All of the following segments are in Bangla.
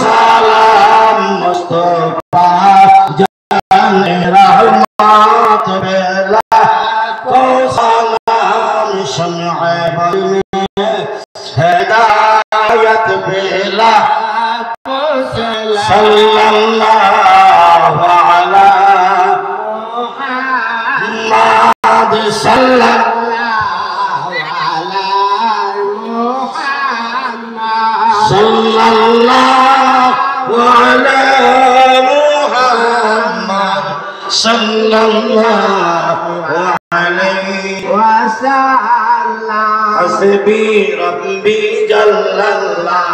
সালাম মুস্তাফা জানে রহমত বেলা কো সালাম শমআ বলমে হেদায়েত বেলা কো সালাম সাল্লাল্লাহু আলা মুহাম্মদ সাল্লাল্লাহু আলা মুহাম্মদ সাল্লাল্লাহু আলা মুহাম্মদ সাল্লাল্লাহু আলাইহি ওয়াসাল্লাম হাসবি রাব্বি জাল্লাল্লাহ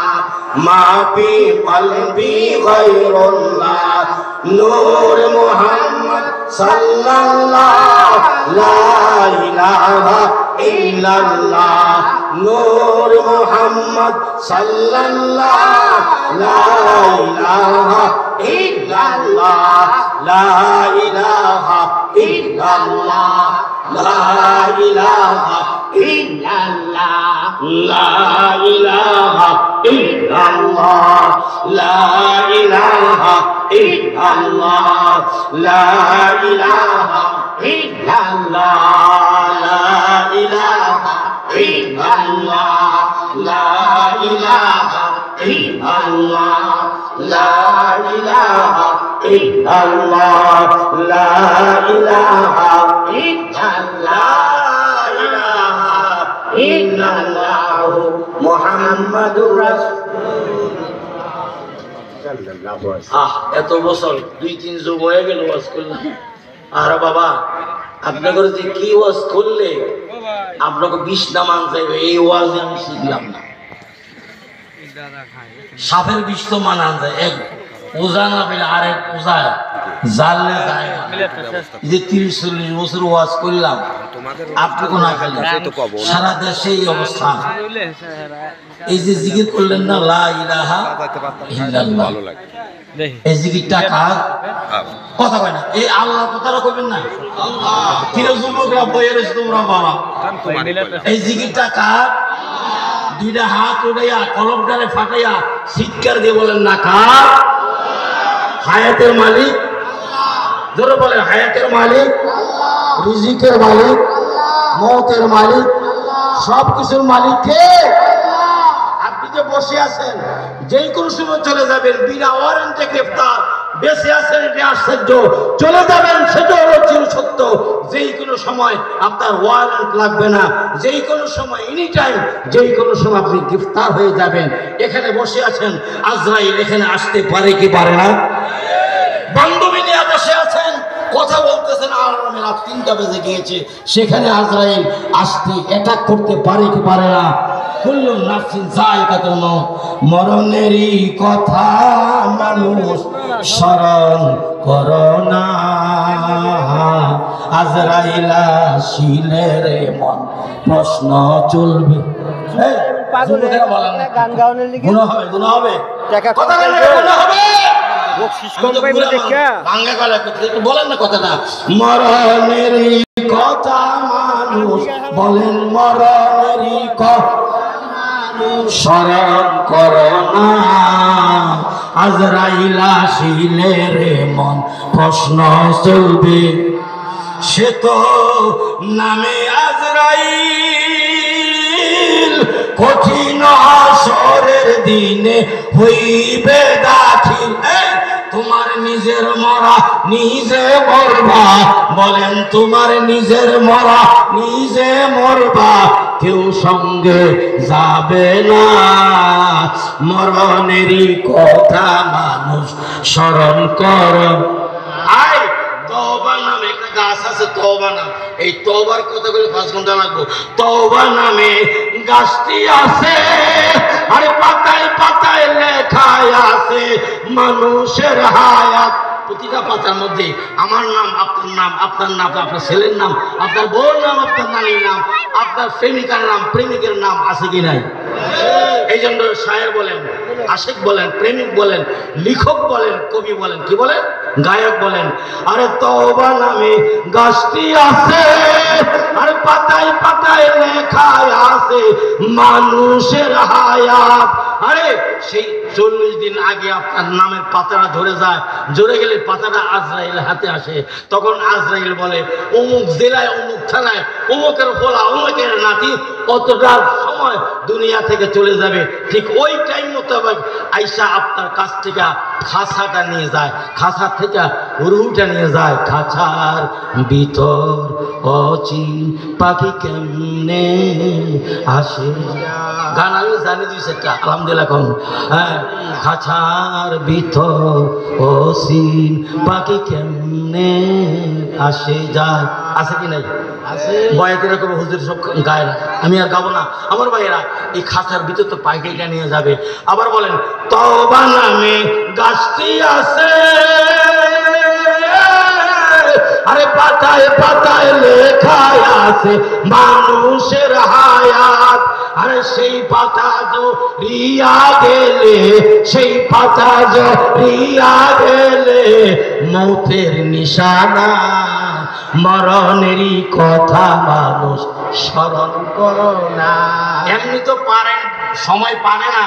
মা ফি কলবি গায়রুল্লাহ নূর মুহাম্মদ সাল্লাল্লাহ লা ইলাহা ইল্লাল্লাহ নূর মুহাম্মদ সাল্লাল্লাহ লা ইলাহা ইল্লাল্লাহ লা ইলাহা ইল্লাল্লাহ লা ইলাহা ইল্লাল্লাহ লা ইলাহা ইল্লাল্লাহ লা ইলাহা ইল্লাল্লাহ লা ইলাহা ইল্লাল্লাহ লা ইলাহা ইল্লাল্লাহ লা ইলাহা ইল্লাল্লাহ লা ইলাহা ইল্লাল্লাহ লা ইলাহা ইল্লাল্লাহ মুহাম্মাদুর রাসূলুল্লাহ। এত বছর 2-3 যুগ হয়ে গেল ওয়াজ করলাম। আর বাবা আপনাদের যে কি ওয়াজ করলে আপনাকে 20 নামান চাইবে, এই ওয়াজ আমি শিখলাম না। সাপের বিষ তো মানান যায়, এক ওজা না পেলে আরেক ওজায় জানলে যায় না। এই যে 30-40 বছর ওয়াজ করলাম, আপনাকে না খালি সারা দেশে এই অবস্থা। এই যে জিকির করলেন না লা ইলাহা ইল্লাল্লাহ, এই জিকিরটা কার কথা কয় না, এই আল্লাহর কথাটা কইবেন না। কিরে যুবকরা বইয়ের তোমরা বাবা, এই জিকিরটা কার? দুইটা হাত উঠাইয়া কলমটারে ফাটাইয়া চিৎকার দিয়ে বলেন না কার? হায়াতের মালিক, জোরে বলেন হায়াতের মালিক, রিজিকের মালিক, মওতের মালিক, সব কিছুর মালিক কে? আপনি যে বসে আছেন, যেই কোনো সময় চলে যাবেন, বিনা ওয়ারেন্টে গ্রেফতার। বেঁচে আছেন এটা আশ্চর্য, চলে যাবেন সেটা হলো চির সত্য। যেই কোনো সময় আপনার ওয়ারেন্ট লাগবে না, যেই কোনো সময় এনি টাইম, যেই কোনো সময় আপনি গ্রেফতার হয়ে যাবেন। এখানে বসে আছেন, আজরাইল এখানে আসতে পারে কি পারে না? বান্ধবী নিয়ে বসে আছেন, কথা বলতেছেন, আর রাত 3টা বেজে গিয়েছে, সেখানে আজরাইল আসতে অ্যাটাক করতে পারে কি পারে না? কুল্লু নাফসিন যায়কাতুল মাউত, মরণেরই কথা মানুষ স্মরণ করো না। আজরাইল আসিলে রে মন প্রশ্ন চলবে। গান গাওয়ানোর লিগে গুনাহ হবে, গুনাহ হবে, কথা বললে গুনাহ হবে। বলেন না কথাটা, মরণেরই কথা মানুষ বলেন, মরণেরই কথা স্মরণ করো না। আজরাইল আসিলে রে মন প্রশ্ন চলবে। সে তো নামে আজরাইল, কঠিন হাসরের দিনে হইবে দাখিল। তোমার নিজের মরা নিজে মরবা, বলেন তোমার নিজের মরা নিজে মরবা, কেউ সঙ্গে যাবে না। মরণেরই কথা মানুষ স্মরণ কর। আয় তওবা নামে একটা গাছ আছে, তওবা নাম, এই তওবার কথাগুলো 5 ঘন্টা লাগবে। তওবা নামে গাছটি আছে, আরে পাতায় পাতায় লেখা আছে মানুষের হায়াত। প্রতিটা পাতার মধ্যে আমার নাম, আপনার নাম, আপনার নাম, আপনার ছেলের নাম, আপনার বউর নাম, আপনার নানির নাম, আপনার প্রেমিকার নাম, প্রেমিকের নাম আছে কি নাই? এই জন্য শায়ের বলেন, আশিক বলেন, প্রেমিক বলেন, লেখক বলেন, কবি বলেন, কি বলেন, গায়ক বলেন। আরে তওবা নামে গাছটি আছে, আরে পাতায় পাতায় লেখা আছে মানুষের হায়াত। আরে সেই 40 দিন আগে আপনার নামের পাতাটা ধরে যায়, জোরে গেলে পাতাটা আজরাইল হাতে আসে। তখন আজরাইল বলে অমুক জেলায় অমুক থানায় অমুকের ফলা অমুকের নাতি অতটার সময় দুনিয়া থেকে চলে যাবে। ঠিক ওই টাইম মোতাবেক আইসা আপনার কাছ থেকে খাঁচাটা নিয়ে যায়, খাঁচার থেকে রুহুটা নিয়ে যায়। খাঁচার ভিতর অচিন পাখি কেমনে আসে, গান আমি জানি দুই সেটা আলহামদুলিল্লাহ কম। হ্যাঁ, খাঁচার ভিতর অচিন পাখি কেমনে আসে যায়, আছে কি নাই? বয়াতিরা কবে হুজুর সব গায় না, আমি আর গাবো না। আমার ভাইয়েরা এই খাঁচার ভিতর তো পাখিটা নিয়ে যাবে। আবার বলেন তওবা নামে গাছটি আছে, আরে পাতায় পাতায় লেখা আছে মানুষের হায়াত। আরে সেই পাতা রিয়া গেলে, সেই পাতা রিয়া গেলে মৌতের নিশানা, মরণেরই কথা মানুষ স্মরণ করো না। এমনি তো পারেন, সময় পারে না,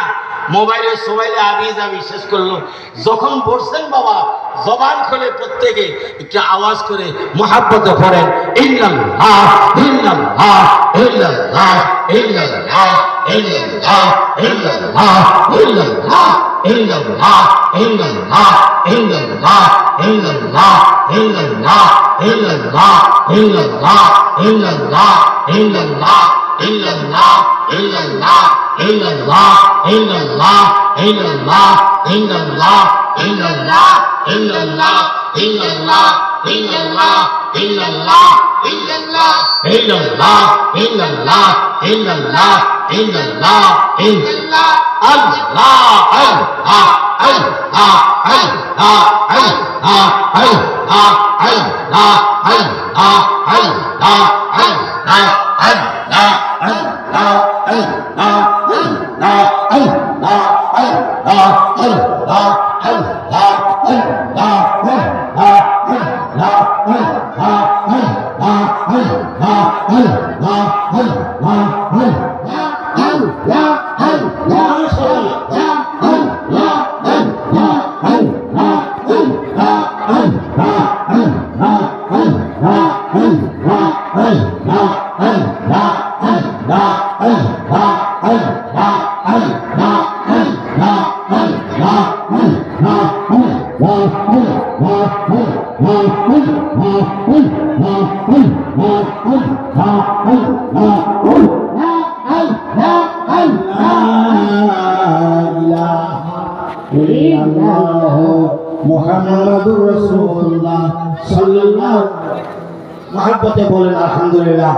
মোবাইলে আবিয়ে যাবি শেষ করলো। যখন বসছেন বাবা জবান খুলে প্রত্যেকে একটু আওয়াজ করে মুহাব্বতে পড়েন ইল্লাল্লাহ ইল্লাল্লাহ ইল্লাল্লাহ ইল্লাল্লাহ ইল্লাল্লাহ ইল্লাল্লাহ ইল্লাল্লাহ ইল্লাল্লাহ ইল্লাল্লাহ ইল্লাল্লাহ ইল্লাল্লাহ ইল্লাল্লাহ ইল্লাল্লাহ ইল্লাল্লাহ ইল্লাল্লাহ ইল্লাল্লাহ ইল্লাল্লাহ ইল্লাল্লাহ illallah illallah illallah illallah illallah illallah illallah illallah illallah illallah illallah illallah illallah illallah illallah Allah Allah Allah Allah Allah Allah Allah Allah Allah মুহাম্মাদুর রাসূলুল্লাহ সাল্লাল্লাহু মহব্বতে বলেন আলহামদুলিল্লাহ।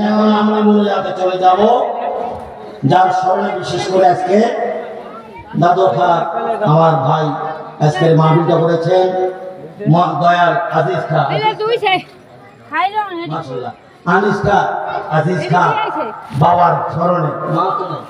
এখন আমরা মোনাজাতে চলে যাব, যার স্মরণে বিশেষ করে আজকে দাদু খা আমার ভাই আজকের মাহফিলটা করেছেন দয়াল আজিজ খা, মাশাআল্লাহ আনিস খা, আজিজ খা বাবার স্মরণে মা তো নাই।